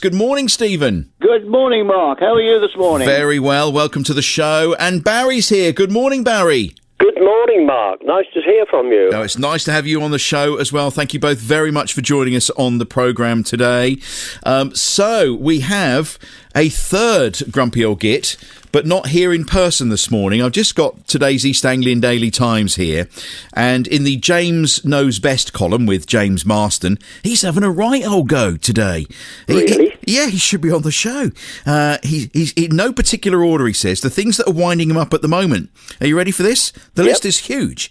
Good morning, Stephen. Good morning, Mark. How are you this morning? Very well. Welcome to the show. And Barry's here. Good morning, Barry. Good morning, Mark. Nice to hear from you. Oh, it's nice to have you on the show as well. Thank you both very much for joining us on the programme today. So we have a third Grumpy Old Git, but not here in person this morning. I've just got today's East Anglian Daily Times here, and in the James Knows Best column with James Marston, he's having a right old go today. Really? He should be on the show. He's in no particular order, he says, the things that are winding him up at the moment. Are you ready for this? The list is huge.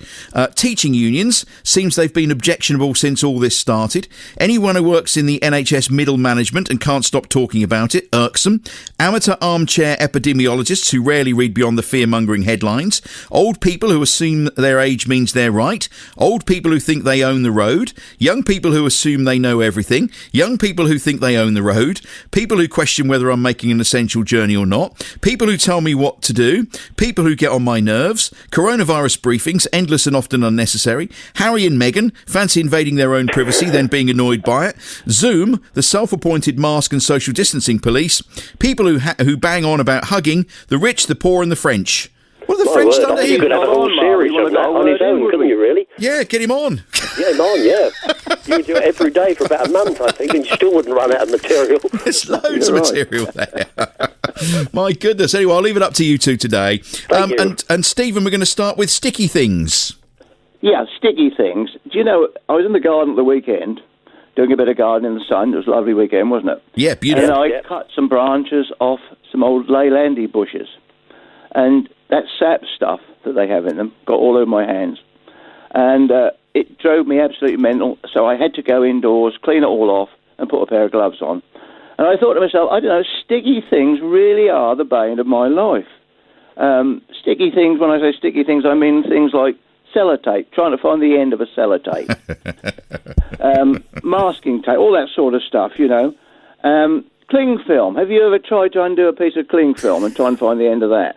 Teaching unions, seems they've been objectionable since all this started. Anyone who works in the NHS middle management and can't stop talking about it, irksome. Amateur armchair epidemiologists who rarely read beyond the fear-mongering headlines. Old people who assume their age means they're right. Old people who think they own the road. Young people who assume they know everything. Young people who think they own the road. People who question whether I'm making an essential journey or not. People who tell me what to do. People who get on my nerves. Coronavirus briefings, endless and often unnecessary. Harry and Meghan, fancy invading their own privacy, then being annoyed by it. Zoom, the self-appointed mask and social distancing police. People who bang on about hugging, the rich, the poor and the French. What have the French done to You him? could have a whole series on that on his own, couldn't you, really? Yeah, get him on. Yeah, him on, yeah. You could do it every day for about a month, I think, and you still wouldn't run out of material. There's loads of material there. My goodness. Anyway, I'll leave it up to you two today. Thank you. And Stephen, we're going to start with sticky things. Yeah, sticky things. Do you know, I was in the garden at the weekend, doing a bit of gardening in the sun. It was a lovely weekend, wasn't it? Yeah, beautiful. And I cut some branches off some old Leylandy bushes. And that sap stuff that they have in them got all over my hands. And it drove me absolutely mental. So I had to go indoors, clean it all off, and put a pair of gloves on. And I thought to myself, I don't know, sticky things really are the bane of my life. Sticky things, when I say sticky things, I mean things like sellotape, trying to find the end of a sellotape. Masking tape, all that sort of stuff, you know. Cling film. Have you ever tried to undo a piece of cling film and try and find the end of that?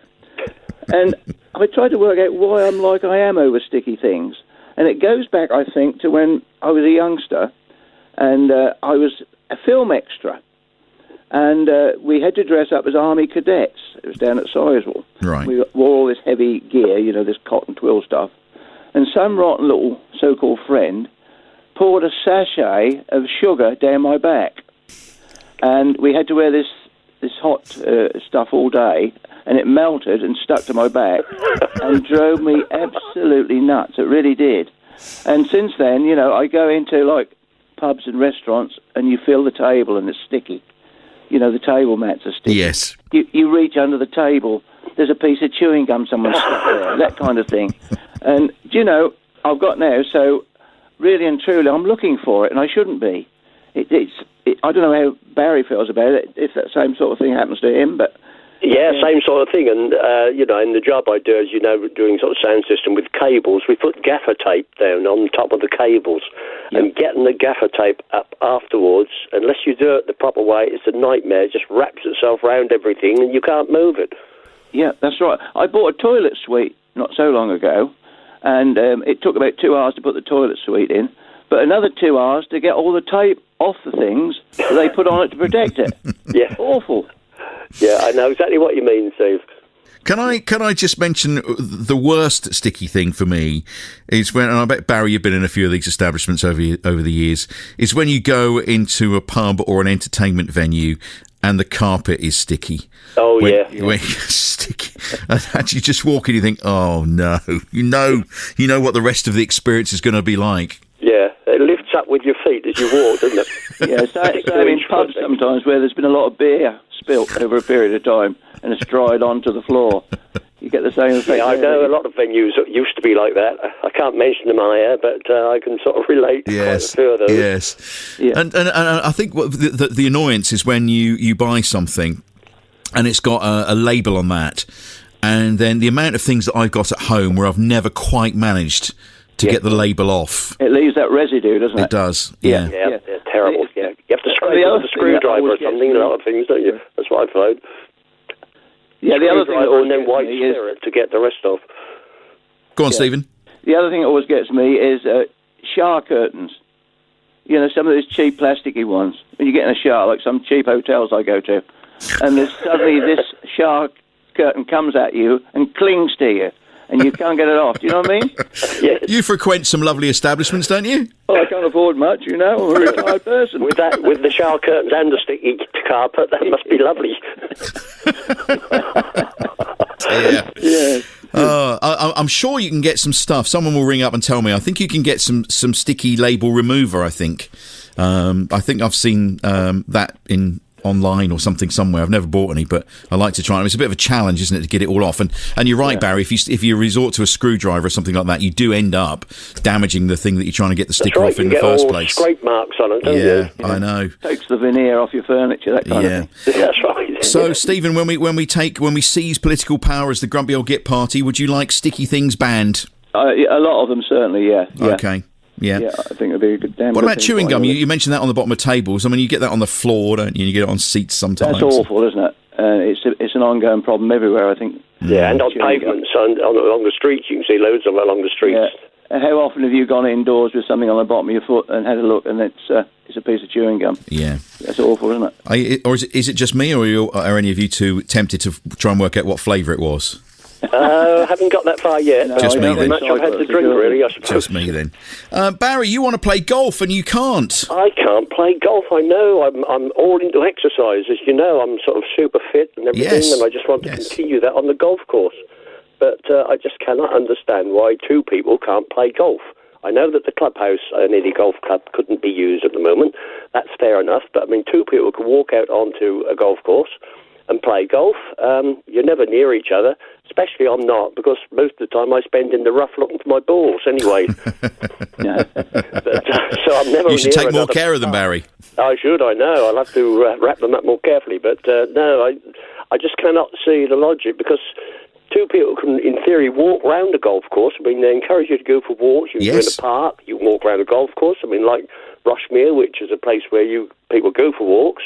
And I tried to work out why I'm like I am over sticky things. And it goes back, I think, to when I was a youngster and I was a film extra. And we had to dress up as army cadets. It was down at Sizewell. Right. We wore all this heavy gear, you know, this cotton twill stuff. And some rotten little so-called friend poured a sachet of sugar down my back. And we had to wear this hot stuff all day, and it melted and stuck to my back and drove me absolutely nuts. It really did. And since then, you know, I go into, like, pubs and restaurants, and you feel the table, and it's sticky. You know, the table mats are sticky. Yes. You reach under the table, there's a piece of chewing gum someone stuck there, that kind of thing. And, do you know, I've got now, so really and truly, I'm looking for it, and I shouldn't be. I don't know how Barry feels about it, if that same sort of thing happens to him, but... Yeah, same sort of thing. And, you know, in the job I do, as you know, doing sort of sound system with cables, we put gaffer tape down on top of the cables. Yep. And getting the gaffer tape up afterwards, unless you do it the proper way, it's a nightmare. It just wraps itself around everything and you can't move it. Yeah, that's right. I bought a toilet suite not so long ago, and it took about 2 hours to put the toilet suite in, but another 2 hours to get all the tape off the things that they put on it to protect it. Yeah. Awful. Yeah, I know exactly what you mean, Steve. Can I just mention the worst sticky thing for me is when, and I bet Barry you've been in a few of these establishments over the years, is when you go into a pub or an entertainment venue and the carpet is sticky. Oh, yeah. When it's sticky. And you just walk in and you think, oh no, you know what the rest of the experience is going to be like. Yeah, it lifts up with your feet as you walk, doesn't it? Yeah, so in pubs sometimes where there's been a lot of beer spilt over a period of time and it's dried onto the floor. You get the same effect. Yeah, I know a lot of venues that used to be like that. I can't mention them on air, but I can sort of relate to quite a few of those. Yes, yeah. And I think what the annoyance is when you buy something and it's got a label on that, and then the amount of things that I've got at home where I've never quite managed to get the label off. It leaves that residue, doesn't it? It does, yeah. Yeah, terrible, yeah. You have to scrape it with a screwdriver or something, a lot of things, don't you? That's what I've found. Yeah, the other thing... And then white spirit to get the rest off. Go on, Stephen. The other thing that always gets me is shower curtains. You know, some of those cheap plasticky ones. when you get in a shower, like some cheap hotels I go to, and there's suddenly this shower curtain comes at you and clings to you, and you can't get it off. Do you know what I mean? Yes. You frequent some lovely establishments, don't you? Well, I can't afford much, I'm a retired person. With the shower curtains and the sticky carpet, that must be lovely. Yeah. Yeah. I'm sure you can get some stuff. Someone will ring up and tell me. I think you can get some sticky label remover. I think I've seen that in online or something somewhere. I've never bought any, but I like to try them. It's a bit of a challenge, isn't it, to get it all off? And you're right, Barry. If you resort to a screwdriver or something like that, you do end up damaging the thing that you're trying to get the sticker off in the first place. Scrape marks on it, don't you? Yeah, I know. Takes the veneer off your furniture, that kind of thing. That's right. So, Stephen, when we seize political power as the Grumpy Old Git Party, would you like sticky things banned? A lot of them, certainly, yeah. Okay. Yeah. Yeah, I think it'd be a good damn. What about chewing gum? You mentioned that on the bottom of tables. I mean, you get that on the floor, don't you? You get it on seats sometimes. That's awful, isn't it? It's an ongoing problem everywhere, I think. Yeah, and on pavements, along the streets, you can see loads of it along the streets. Yeah. How often have you gone indoors with something on the bottom of your foot and had a look, and it's a piece of chewing gum? Yeah. That's awful, isn't it? Or is it just me, or are any of you two tempted to try and work out what flavour it was? Haven't got that far yet. No, just me then. Much I've had to drink, really, I suppose. Just me then. Barry, you want to play golf and you can't. I can't play golf. I know. I'm all into exercise, as you know. I'm sort of super fit and everything, and I just want to continue that on the golf course. But I just cannot understand why two people can't play golf. I know that the clubhouse in any golf club couldn't be used at the moment. That's fair enough. But I mean, two people can walk out onto a golf course and play golf. You're never near each other. Especially I'm not, because most of the time I spend in the rough looking for my balls anyway. So I'm never. You should take more care of them, Barry. I should, I know. I'll have to wrap them up more carefully. But no, I just cannot see the logic, because two people can, in theory, walk round a golf course. I mean, they encourage you to go for walks. You can go in the park. You can walk around a golf course. I mean, like Rushmere, which is a place where people go for walks.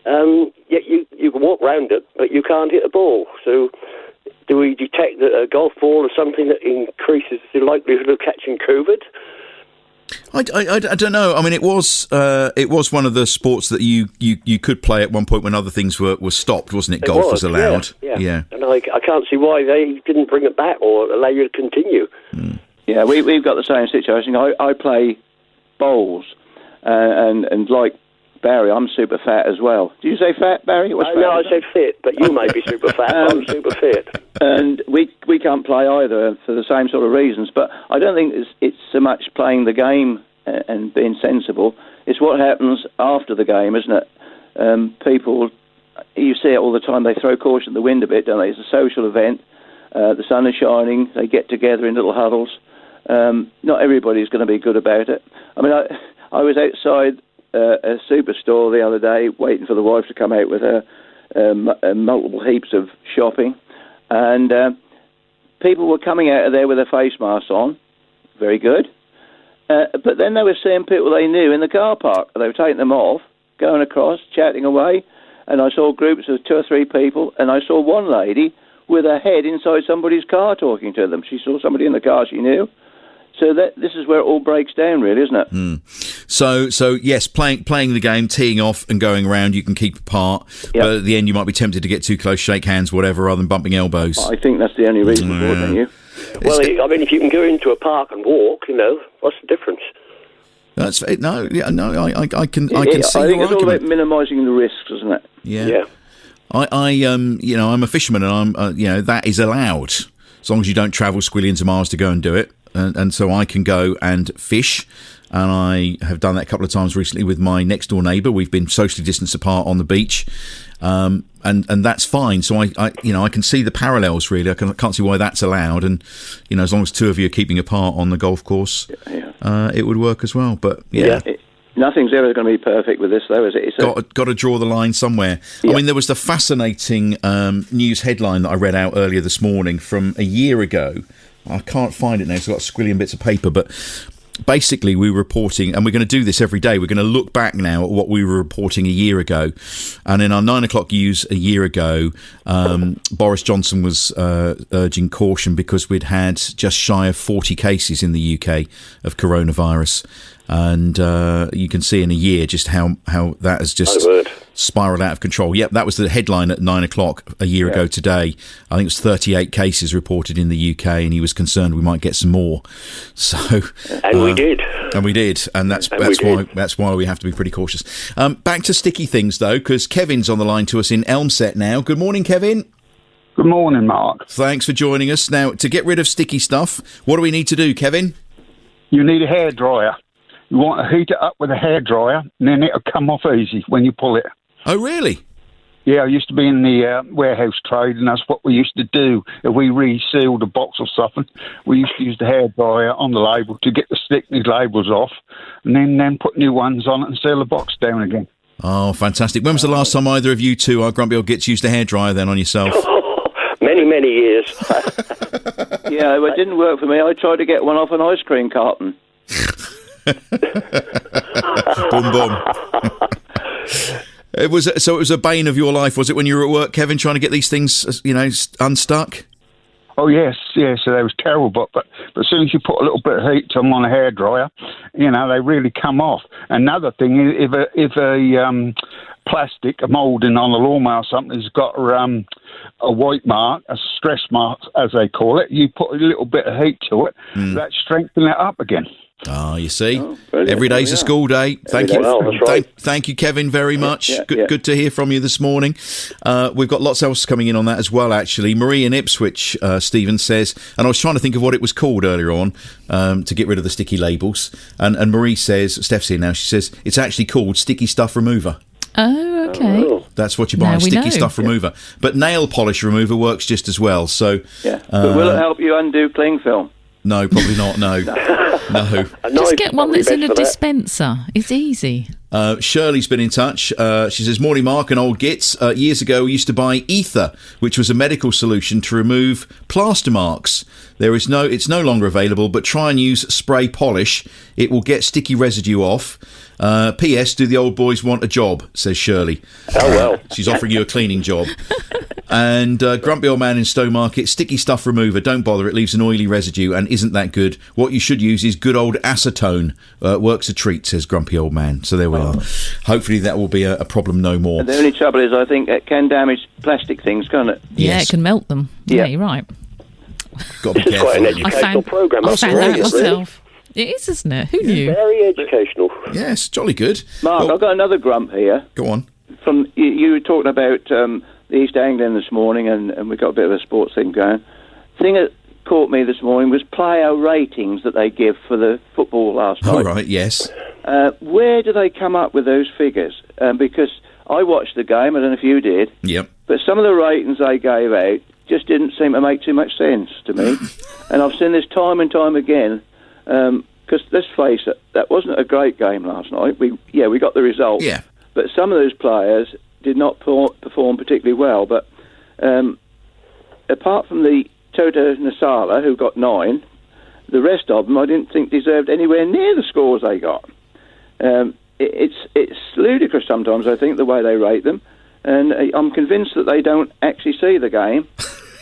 Yet you can walk round it, but you can't hit a ball. So do we detect that a golf ball is something that increases the likelihood of catching COVID? I don't know. I mean, it was one of the sports that you could play at one point when other things were stopped, wasn't it? Golf was allowed. Yeah. And I can't see why they didn't bring it back or allow you to continue. Mm. Yeah, we've got the same situation. I play bowls, and like Barry, I'm super fat as well. Do you say fat, Barry? No, I said fit, but you may be super fat. I'm super fit. And we can't play either for the same sort of reasons. But I don't think it's so much playing the game and being sensible. It's what happens after the game, isn't it? People, you see it all the time, they throw caution to the wind a bit, don't they? It's a social event. The sun is shining. They get together in little huddles. Not everybody's going to be good about it. I mean, I was outside a superstore the other day waiting for the wife to come out with her multiple heaps of shopping, and people were coming out of there with their face masks on. Very good. But then they were seeing people they knew in the car park. They were taking them off, going across, chatting away, and I saw groups of 2 or 3 people, and I saw one lady with her head inside somebody's car talking to them. She saw somebody in the car she knew. So this is where it all breaks down, really, isn't it? Mm. So yes, playing the game, teeing off and going around, you can keep apart. Yep. But at the end, you might be tempted to get too close, shake hands, whatever, rather than bumping elbows. I think that's the only reason for it, don't you? Well, I mean, if you can go into a park and walk, what's the difference? That's I can see. I think it's all about minimising the risks, isn't it? Yeah. I'm a fisherman, and I'm that is allowed as long as you don't travel squillions of miles to go and do it. And so I can go and fish, and I have done that a couple of times recently with my next door neighbour. We've been socially distanced apart on the beach, and that's fine. So I can see the parallels really. I can't see why that's allowed, and as long as 2 of you are keeping apart on the golf course, it would work as well. But nothing's ever going to be perfect with this, though, is it? Got to draw the line somewhere. Yeah. I mean, there was the fascinating news headline that I read out earlier this morning from a year ago. I can't find it now, so I've got squillion bits of paper, but basically we were reporting, and we're going to do this every day, we're going to look back now at what we were reporting a year ago. And in our 9 o'clock news a year ago, Boris Johnson was urging caution because we'd had just shy of 40 cases in the UK of coronavirus. And you can see in a year just how that has just spiralled out of control. Yep, that was the headline at 9 o'clock a year ago today. I think it was 38 cases reported in the UK, and he was concerned we might get some more. So, and we did. And that's why we have to be pretty cautious. Back to sticky things, though, because Kevin's on the line to us in Elmset now. Good morning, Kevin. Good morning, Mark. Thanks for joining us. Now, to get rid of sticky stuff, what do we need to do, Kevin? You need a hairdryer. You want to heat it up with a hairdryer, and then it'll come off easy when you pull it. Oh, really? Yeah, I used to be in the warehouse trade, and that's what we used to do. If we resealed a box or something, we used to use the hairdryer on the label to get the sticky labels off, and then put new ones on it and seal the box down again. Oh, fantastic. When was the last time either of you two, our grumpy old gits, used a hairdryer then on yourself? Many years. Yeah, it didn't work for me. I tried to get one off an ice cream carton. Boom, boom. It was a bane of your life, was it, when you were at work, Kevin, trying to get these things, unstuck? Oh, yes, so they was terrible, but as soon as you put a little bit of heat to them on a hairdryer, they really come off. Another thing is if a plastic, a moulding on a lawnmower or something has got a white mark, a stress mark, as they call it, you put a little bit of heat to it, that strengthens it up again. Ah, you see, every day's a school day. Thank you, thank you, Kevin, very much. Good to hear from you this morning. We've got lots else coming in on that as well. Actually, Marie in Ipswich, Stephen says, and I was trying to think of what it was called earlier on to get rid of the sticky labels. And Marie says, Steph's here now. She says it's actually called sticky stuff remover. Oh, okay. That's what you buy, sticky stuff remover. But nail polish remover works just as well. So, but will it help you undo cling film? No, probably not. No. Just get one that's in a dispenser. It's easy. Shirley's been in touch. She says, morning, Mark and old gits. Years ago, we used to buy ether, which was a medical solution to remove plaster marks. It's no longer available, but try and use spray polish. It will get sticky residue off. P.S. Do the old boys want a job? Says Shirley. Oh, well. She's offering you a cleaning job. And Grumpy Old Man in Stowmarket, sticky stuff remover. Don't bother, it leaves an oily residue and isn't that good. What you should use is good old acetone. Works a treat, says Grumpy Old Man. So there we are. Hopefully that will be a problem no more. The only trouble is I think it can damage plastic things, can't it? Yeah, it can melt them. Yeah, you're right. Got to be careful. Quite an educational programme. I found that myself. It is, isn't it? Who knew? Very educational. Yes, jolly good. Mark, I've got another grump here. Go on. From you were talking about the East Anglian this morning, and we got a bit of a sports thing going. The thing that caught me this morning was player ratings that they give for the football last night. Oh, right, yes. Where do they come up with those figures? Because I watched the game, I don't know if you did. Yep. But some of the ratings they gave out just didn't seem to make too much sense to me. And I've seen this time and time again. Because let's face it, that wasn't a great game last night. We got the result. Yeah. But some of those players did not perform particularly well. But apart from the Toto Nasala, who got 9, the rest of them I didn't think deserved anywhere near the scores they got. It's ludicrous sometimes, I think, the way they rate them. And I'm convinced that they don't actually see the game.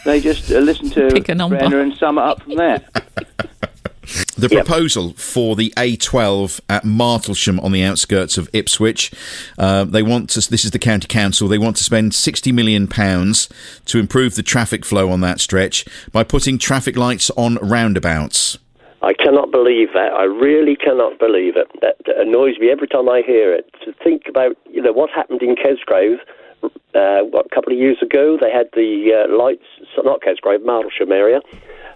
They just listen to Brenner and sum it up from there. The proposal for the A12 at Martlesham on the outskirts of Ipswich, this is the county council, they want to spend £60 million to improve the traffic flow on that stretch by putting traffic lights on roundabouts. I cannot believe that. I really cannot believe it. That annoys me every time I hear it. To think about, what happened in Kesgrove, a couple of years ago, they had the lights, not Kesgrove, Martlesham area,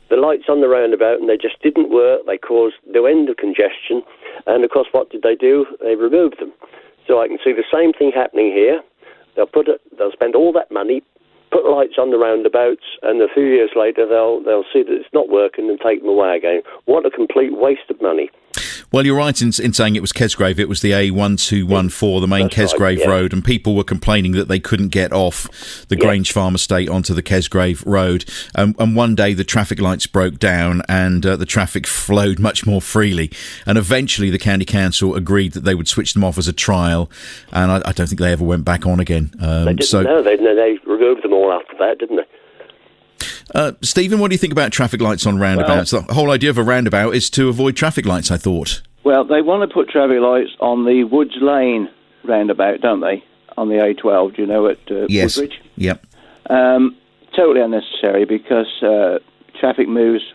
the lights on the roundabout, and they just didn't work. They caused no end of congestion. And, of course, what did they do? They removed them. So I can see the same thing happening here. They'll spend all that money, put lights on the roundabouts, and a few years later they'll see that it's not working and take them away again. What a complete waste of money. Well, you're right in saying it was Kesgrave. It was the A1214, the main Kesgrave Road, and people were complaining that they couldn't get off the Grange Farm estate onto the Kesgrave Road. And one day the traffic lights broke down and the traffic flowed much more freely. And eventually the county council agreed that they would switch them off as a trial, and I don't think they ever went back on again. They didn't know. They removed them all after that, didn't they? Stephen, what do you think about traffic lights on roundabouts? The whole idea of a roundabout is to avoid traffic lights, I thought. Well, they want to put traffic lights on the Woods Lane roundabout, don't they? On the A12, do you know, at yes. Woodbridge? Yep. Totally unnecessary because traffic moves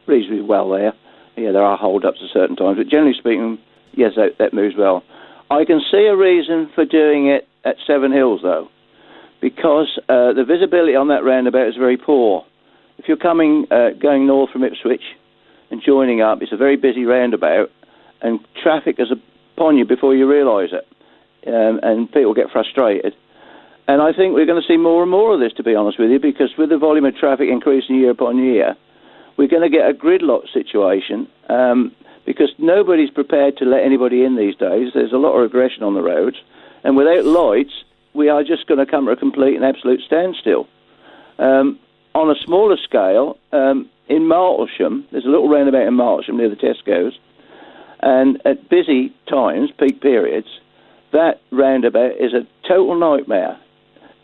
reasonably well there. Yeah, there are hold-ups at certain times, but generally speaking, yes, that moves well. I can see a reason for doing it at Seven Hills, though, because the visibility on that roundabout is very poor. If you're going north from Ipswich and joining up, it's a very busy roundabout, and traffic is upon you before you realise it, and people get frustrated. And I think we're going to see more and more of this, to be honest with you, because with the volume of traffic increasing year upon year, we're going to get a gridlock situation, because nobody's prepared to let anybody in these days. There's a lot of aggression on the roads, and without lights, we are just going to come to a complete and absolute standstill. On a smaller scale, in Martlesham, there's a little roundabout in Martlesham near the Tesco's, and at busy times, peak periods, that roundabout is a total nightmare.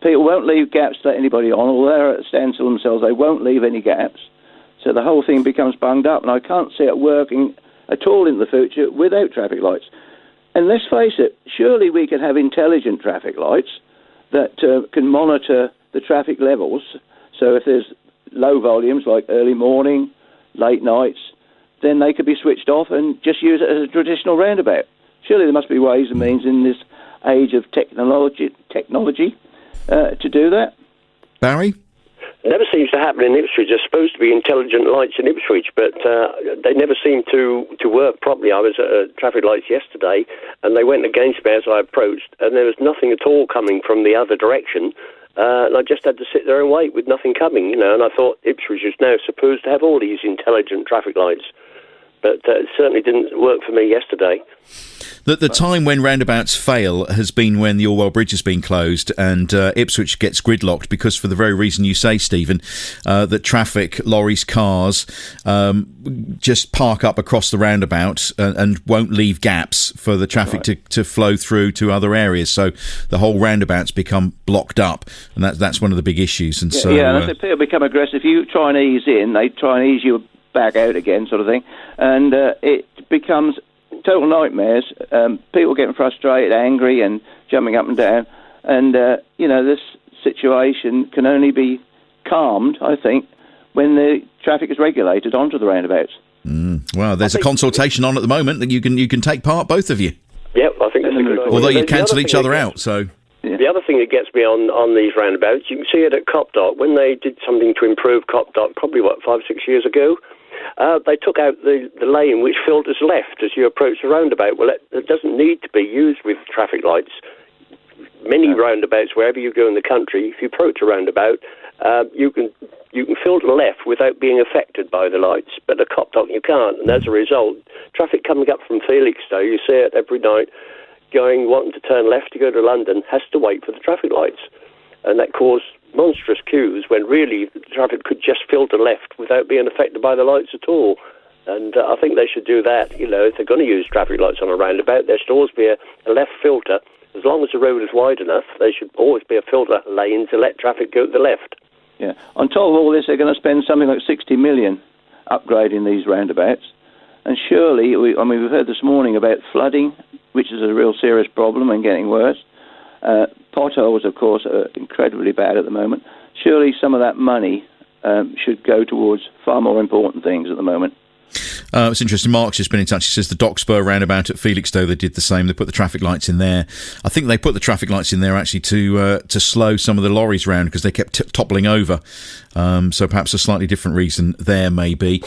People won't leave gaps to let anybody on, although they're at a standstill themselves, they won't leave any gaps. So the whole thing becomes bunged up, and I can't see it working at all in the future without traffic lights. And let's face it, surely we can have intelligent traffic lights that can monitor the traffic levels. So if there's low volumes, like early morning, late nights, then they could be switched off and just use it as a traditional roundabout. Surely there must be ways and means in this age of technology to do that. Barry? It never seems to happen in Ipswich. There's supposed to be intelligent lights in Ipswich, but they never seem to work properly. I was at traffic lights yesterday, and they went against me as I approached, and there was nothing at all coming from the other direction. And I just had to sit there and wait with nothing coming, and I thought Ipswich is now supposed to have all these intelligent traffic lights. But it certainly didn't work for me yesterday. The time when roundabouts fail has been when the Orwell Bridge has been closed and Ipswich gets gridlocked because, for the very reason you say, Stephen, that traffic, lorries, cars just park up across the roundabout and won't leave gaps for the traffic to flow through to other areas. So the whole roundabout's become blocked up, and that's one of the big issues. And and if people become aggressive, you try and ease in, they try and ease you back out again, sort of thing, and it becomes total nightmares. People getting frustrated, angry, and jumping up and down. And, this situation can only be calmed, I think, when the traffic is regulated onto the roundabouts. Well, there's a consultation on at the moment that you can take part, both of you. Yep, I think that's a good idea. Although you cancel each other out, so... Yeah. The other thing that gets me on these roundabouts, you can see it at Copdock. When they did something to improve Copdock, probably, 5-6 years ago, they took out the lane which filters left as you approach the roundabout. Well, it doesn't need to be used with traffic lights. Many roundabouts, wherever you go in the country, if you approach a roundabout, you can filter left without being affected by the lights. But at Copdock you can't, and as a result, traffic coming up from Felixstowe, you see it every night, wanting to turn left to go to London, has to wait for the traffic lights. And that caused monstrous queues when really the traffic could just filter left without being affected by the lights at all. And I think they should do that. If they're going to use traffic lights on a roundabout, there should always be a left filter. As long as the road is wide enough, there should always be a filter lane to let traffic go to the left. Yeah. On top of all this, they're going to spend something like 60 million upgrading these roundabouts. And surely, we've heard this morning about flooding, which is a real serious problem and getting worse. Potholes, of course, are incredibly bad at the moment. Surely some of that money should go towards far more important things at the moment. It's interesting. Mark's just been in touch. He says the Dockspur roundabout at Felixstowe, they did the same. They put the traffic lights in there. I think they put the traffic lights in there actually to slow some of the lorries round because they kept toppling over. So perhaps a slightly different reason there may be.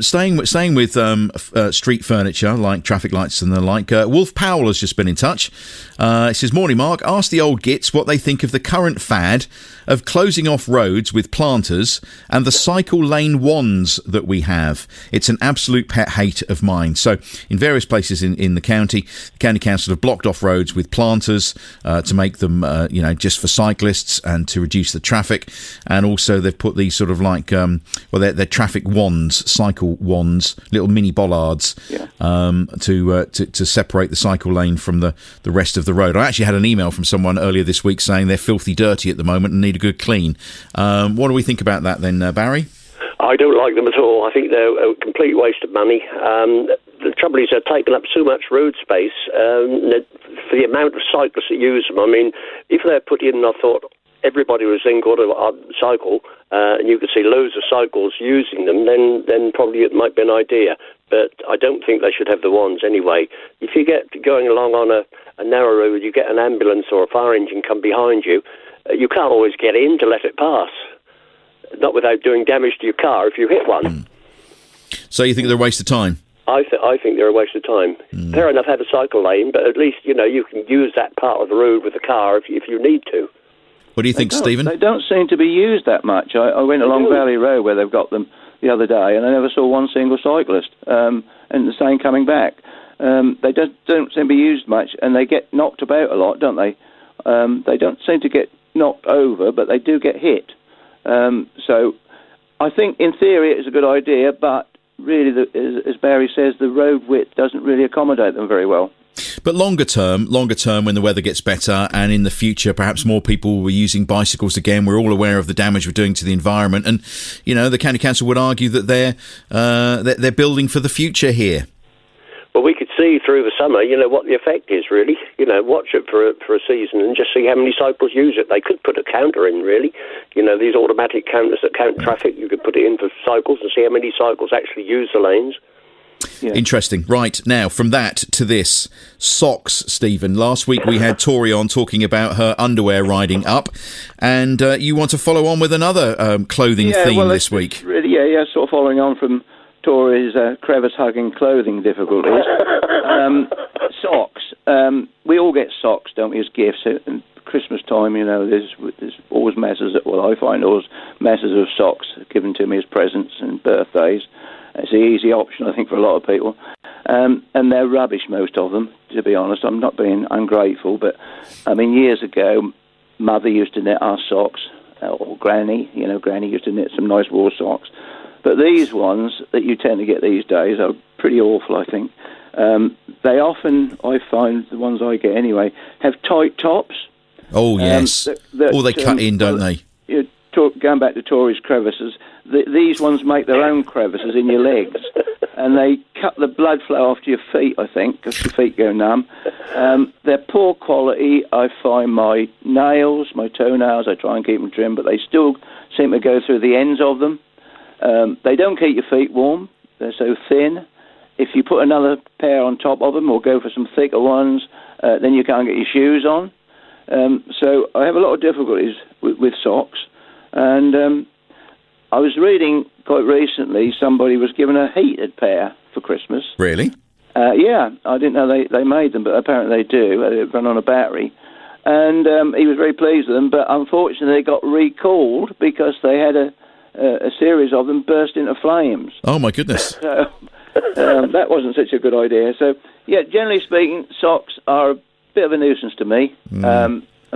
Staying with street furniture like traffic lights and the like, Wolf Powell has just been in touch. He says, "Morning, Mark. Ask the old gits what they think of the current fad of closing off roads with planters and the cycle lane wands that we have. It's an absolute pet hate of mine." So in various places in the county council have blocked off roads with planters to make them just for cyclists and to reduce the traffic, and also they've put these sort of like they're traffic wands, cycle wands, little mini bollards to separate the cycle lane from the rest of the road. I actually had an email from someone earlier this week saying they're filthy dirty at the moment and need a good clean. What do we think about that then, Barry? I don't like them at all. I think they're a complete waste of money. The trouble is they're taking up so much road space for the amount of cyclists that use them. I mean, if they're put in, I thought everybody was then going to cycle, and you could see loads of cycles using them, then probably it might be an idea. But I don't think they should have the ones anyway. If you get going along on a narrow road, you get an ambulance or a fire engine come behind you, you can't always get in to let it pass. Not without doing damage to your car if you hit one. So you think they're a waste of time? I think they're a waste of time. Fair enough, have a cycle lane, but at least, you can use that part of the road with the car if you need to. What do you think, Stephen? They don't seem to be used that much. I went along Valley Road where they've got them the other day, and I never saw one single cyclist, and the same coming back. They don't seem to be used much, and they get knocked about a lot, don't they? They don't seem to get knocked over, but they do get hit. So I think in theory it's a good idea, but really, as Barry says, the road width doesn't really accommodate them very well. But longer term, when the weather gets better and in the future, perhaps more people will be using bicycles again. We're all aware of the damage we're doing to the environment. And, the County Council would argue that they're building for the future here. Well, we could see through the summer, what the effect is, really. Watch it for a season and just see how many cycles use it. They could put a counter in, really. These automatic counters that count traffic, you could put it in for cycles and see how many cycles actually use the lanes. Yeah. Interesting. Right, now, from that to this. Socks, Stephen. Last week we had Tori on talking about her underwear riding up, and you want to follow on with another clothing theme this week. Really, sort of following on from Tori's crevice-hugging clothing difficulties. Socks. We all get socks, don't we, as gifts? And Christmas time, there's always masses. I find always masses of socks given to me as presents and birthdays. It's the easy option, I think, for a lot of people. And they're rubbish, most of them, to be honest. I'm not being ungrateful, but, years ago, Mother used to knit our socks, or Granny. Granny used to knit some nice wool socks. But these ones that you tend to get these days are pretty awful, I think. They often, I find, the ones I get anyway, have tight tops. Oh, yes. They cut in, don't they? Going back to Tory's crevices, these ones make their own crevices in your legs, and they cut the blood flow off to your feet, I think, because your feet go numb. They're poor quality. I find my toenails, I try and keep them trim, but they still seem to go through the ends of them. They don't keep your feet warm. They're so thin. If you put another pair on top of them or go for some thicker ones, then you can't get your shoes on. So I have a lot of difficulties with socks. And I was reading quite recently somebody was given a heated pair for Christmas. Really? Yeah, I didn't know they made them, but apparently they do. They run on a battery. And he was very pleased with them, but unfortunately they got recalled because they had a series of them burst into flames. Oh, my goodness. So that wasn't such a good idea. So, generally speaking, socks are a bit of a nuisance to me.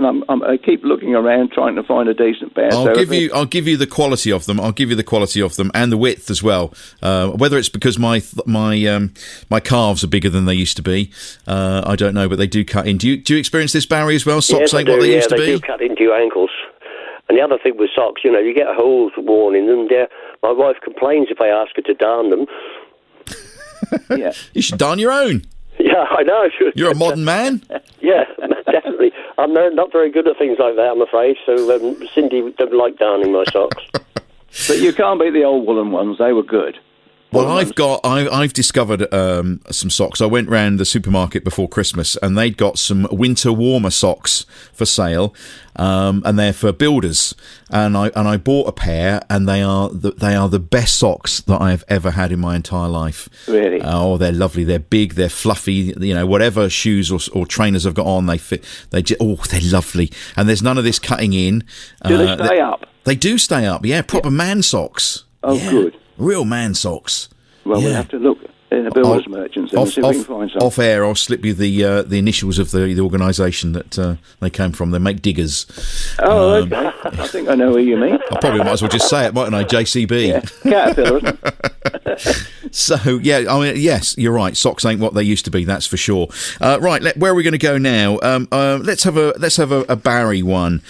And I keep looking around trying to find a decent pair. I'll give you the quality of them. I'll give you the quality of them and the width as well. Whether it's because my calves are bigger than they used to be, I don't know, but they do cut in. Do you experience this, Barry, as well? Socks ain't what they used to be. Yeah, they do cut into your ankles. And the other thing with socks, you get holes worn in them. My wife complains if I ask her to darn them. Yeah, you should darn your own. Yeah, I know. You're a modern man. Yeah, definitely. I'm not very good at things like that, I'm afraid. So Cindy don't like darning my socks. But you can't beat the old woolen ones. They were good. Well, I've discovered some socks. I went round the supermarket before Christmas, and they'd got some winter warmer socks for sale, and they're for builders. And I bought a pair, and they are the best socks that I have ever had in my entire life. Really? Oh, they're lovely. They're big. They're fluffy. Whatever shoes or trainers I've got on, they fit. They're lovely. And there's none of this cutting in. Do they stay up? They do stay up. Yeah, proper man socks. Oh, yeah. Good. Real man socks. Well, we'll have to look in the builders merchants and see if we can find some. Off air, I'll slip you the initials of the organisation that they came from. They make diggers. Oh, okay. I think I know who you mean. I probably might as well just say it, mightn't I? JCB. Yeah. Caterpillar. So, yes, you're right. Socks ain't what they used to be, that's for sure. Right, where are we going to go now? Let's have a Barry one.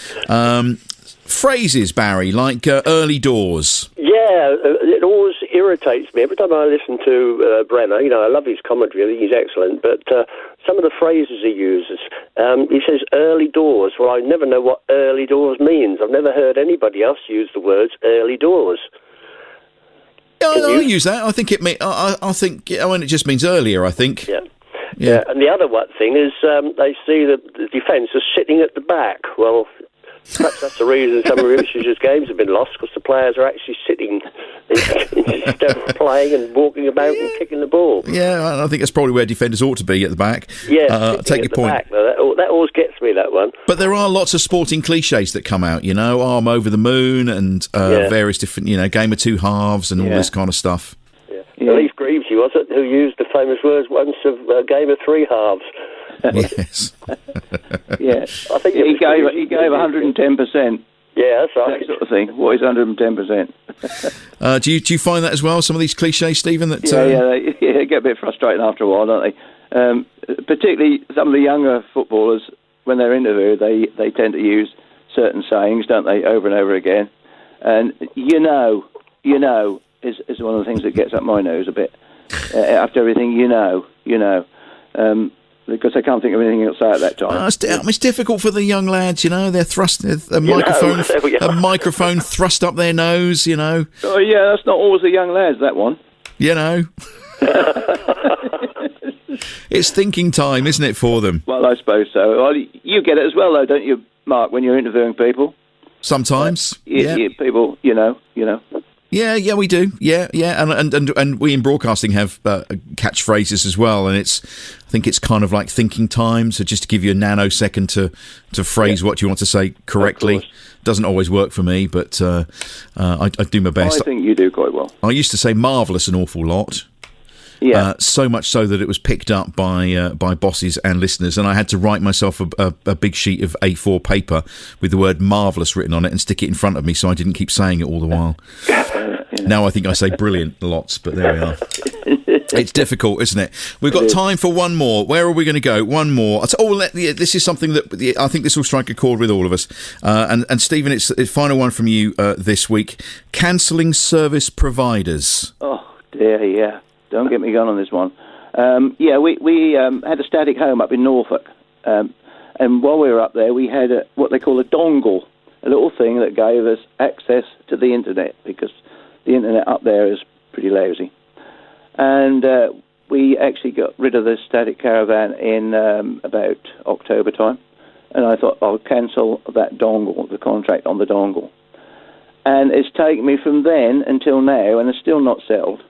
Phrases, Barry, like early doors. Yeah, it always irritates me every time I listen to Brenner. I love his commentary. I think he's excellent. But some of the phrases he uses, he says early doors. Well, I never know what early doors means. I've never heard anybody else use the words early doors. I use that. I think I think it just means earlier. I think. Yeah. And the other thing is they see the defence as sitting at the back. Well, perhaps that's the reason some of Ipswich's games have been lost, because the players are actually sitting instead of playing and walking about and kicking the ball. Yeah, I think that's probably where defenders ought to be, at the back. Yeah, take your point. Back, that always gets me, that one. But there are lots of sporting cliches that come out, arm over the moon and various different, game of two halves and all this kind of stuff. Yeah. Leif Greavesy, was it, who used the famous words once of game of three halves? Yes. Yeah. I think he gave 110%. Yeah, that's right. That sort of thing. What is 110%? Do you find that as well, some of these cliches, Stephen? That they get a bit frustrating after a while, don't they? Particularly some of the younger footballers, when they're interviewed, they tend to use certain sayings, don't they, over and over again. And is one of the things that gets up my nose a bit. After everything, because I can't think of anything else to say at that time. It's difficult for the young lads, They're thrust a microphone thrust up their nose, Oh yeah, that's not always the young lads. That one. It's thinking time, isn't it, for them? Well, I suppose so. Well, you get it as well, though, don't you, Mark? When you're interviewing people. Sometimes. People, Yeah, we do. Yeah, and we in broadcasting have catchphrases as well, and I think it's kind of like thinking time. So just to give you a nanosecond to phrase what you want to say correctly, doesn't always work for me, but I do my best. I think you do quite well. I used to say marvellous an awful lot. Yeah. So much so that it was picked up by bosses and listeners, and I had to write myself a big sheet of A4 paper with the word marvellous written on it and stick it in front of me so I didn't keep saying it all the while. Now I think I say brilliant lots, but there we are. It's difficult, isn't it? We've got time for one more. Where are we going to go? One more. This is something that I think this will strike a chord with all of us. And Stephen, it's the final one from you this week. Cancelling service providers. Oh, dear, yeah. Don't get me going on this one. We had a static home up in Norfolk. And while we were up there, we had what they call a dongle, a little thing that gave us access to the internet, because the internet up there is pretty lousy. And we actually got rid of the static caravan in about October time. And I thought, I'll cancel that dongle, the contract on the dongle. And it's taken me from then until now, and it's still not settled,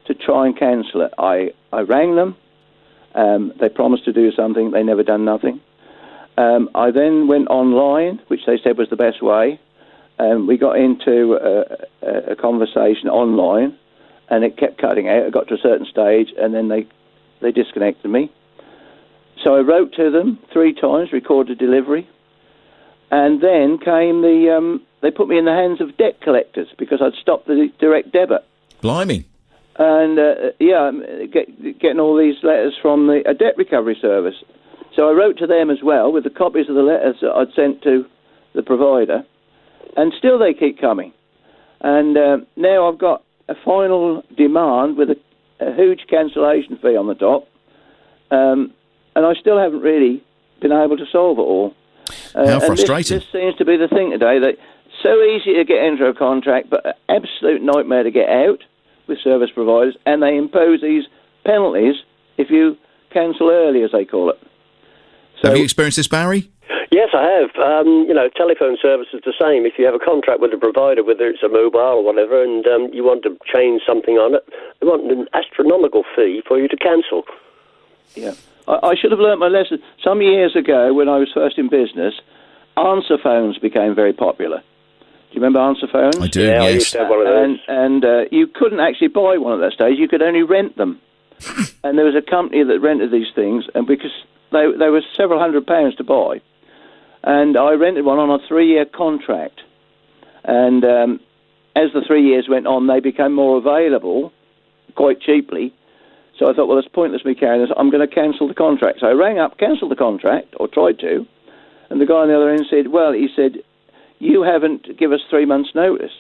to try and cancel it. I rang them. They promised to do something. They never done nothing. I then went online, which they said was the best way. We got into a conversation online, and it kept cutting out. It got to a certain stage, and then they disconnected me. So I wrote to them 3 times, recorded delivery, and then came they put me in the hands of debt collectors because I'd stopped the direct debit. Blimey. And, getting all these letters from a debt recovery service. So I wrote to them as well with the copies of the letters that I'd sent to the provider, and still they keep coming. And now I've got a final demand with a huge cancellation fee on the top, and I still haven't really been able to solve it all. How frustrating. This seems to be the thing today, that it's so easy to get into a contract, but an absolute nightmare to get out with service providers, and they impose these penalties if you cancel early, as they call it. So, have you experienced this, Barry? Yes, I have. Telephone service is the same. If you have a contract with a provider, whether it's a mobile or whatever, and you want to change something on it, they want an astronomical fee for you to cancel. Yeah. I should have learnt my lesson. Some years ago, when I was first in business, answer phones became very popular. Do you remember answer phones? I do, yes. yes. I used to have one of those. And you couldn't actually buy one at that stage. You could only rent them. And there was a company that rented these things, and because they were several £100s to buy. And I rented one on a 3-year contract. And as the 3 years went on, they became more available quite cheaply. So I thought, well, it's pointless me carrying this. I'm going to cancel the contract. So I rang up, cancelled the contract, or tried to. And the guy on the other end said, you haven't given us 3 months' notice.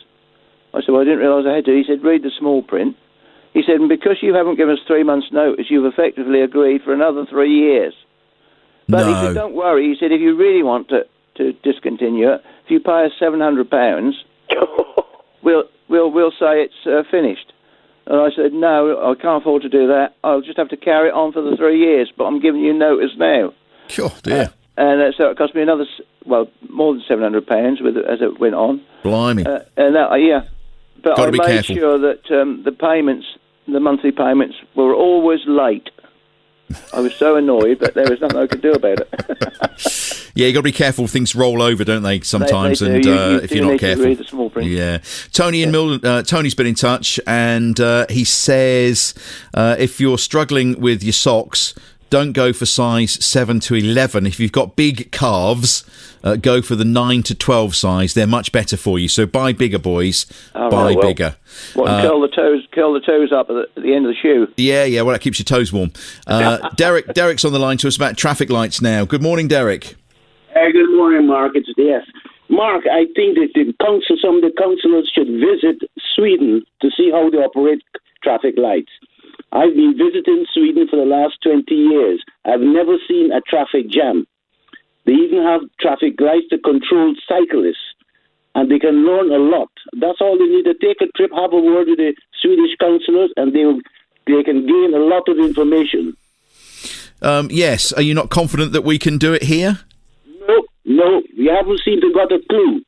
I said, well, I didn't realise I had to. He said, read the small print. He said, and because you haven't given us 3 months' notice, you've effectively agreed for another 3 years. But he said, don't worry. He said, if you really want to discontinue it, if you pay us £700, we'll say it's finished. And I said, no, I can't afford to do that. I'll just have to carry it on for the 3 years, but I'm giving you notice now. Sure, dear. And so it cost me another, more than £700 as it went on. Blimey. But I made careful. sure that the monthly payments, were always late. I was so annoyed, but there was nothing I could do about it. Yeah, you got to be careful. Things roll over, don't they? Sometimes, they do. And if you're not careful, read the small print. Yeah. Tony in Milton. Tony's been in touch, and he says if you're struggling with your socks, don't go for size 7 to 11. If you've got big calves, go for the 9 to 12 size. They're much better for you. So buy bigger, boys. Buy bigger. Curl the toes up at the end of the shoe. Yeah. Well, that keeps your toes warm. Derek's on the line to us about traffic lights now. Good morning, Derek. Good morning, Mark. It's yes. Mark, I think that some of the councillors should visit Sweden to see how they operate traffic lights. I've been visiting Sweden for the last 20 years. I've never seen a traffic jam. They even have traffic lights to control cyclists, and they can learn a lot. That's all they need to take a trip, have a word with the Swedish councillors, and they can gain a lot of information. Yes. Are you not confident that we can do it here? No, we haven't seemed to got a clue.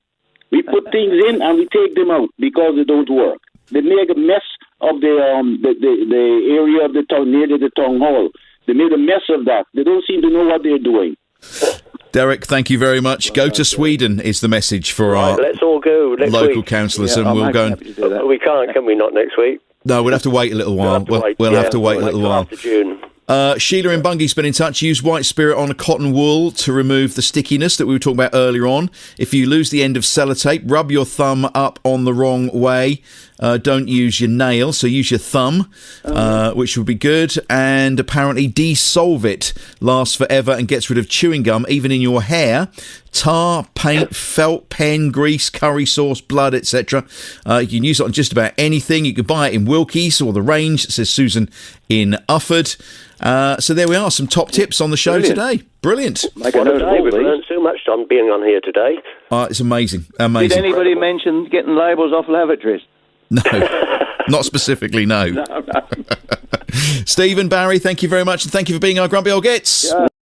We put things in and we take them out because they don't work. They make a mess of the area of the town near the town hall. They made a mess of that. They don't seem to know what they're doing. Derek, thank you very much. Go to Sweden is the message for our let's all go next local week. councillors, and we'll go. We can't, can we? Not next week. No, we'll have to wait a little while. We'll have to wait a little while. After June. Sheila in Bungay's been in touch. Use white spirit on a cotton wool to remove the stickiness that we were talking about earlier on. If you lose the end of sellotape, rub your thumb up on the wrong way. Don't use your nail, so use your thumb, which would be good. And apparently desolve it. Lasts forever and gets rid of chewing gum, even in your hair. Tar, paint, felt, pen, grease, curry sauce, blood, etc. You can use it on just about anything. You can buy it in Wilkies or the Range, says Susan in Ufford. So there we are, some top tips on the show today. Brilliant. What a day. We've learned so much on being on here today. It's amazing. Did anybody mention getting labels off lavatories? No, not specifically, no. Stephen, Barry, thank you very much, and thank you for being our Grumpy Old Gits. Yeah.